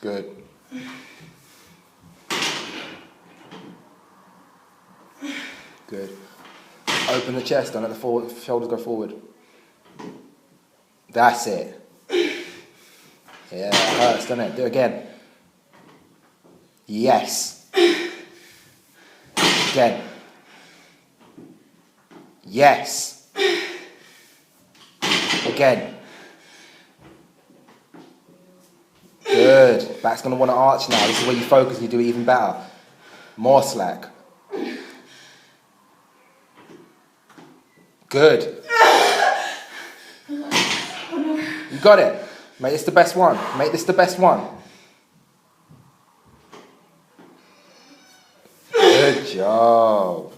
Good. Good. Open the chest, don't let the shoulders go forward. That's it. Yeah, it hurts, doesn't it? Do it again. Yes. Again. Yes. Again. Good. Back's going to want to arch now. This is where you focus and you do it even better. More slack. Good. You got it. Make this the best one. Make this the best one. Good job.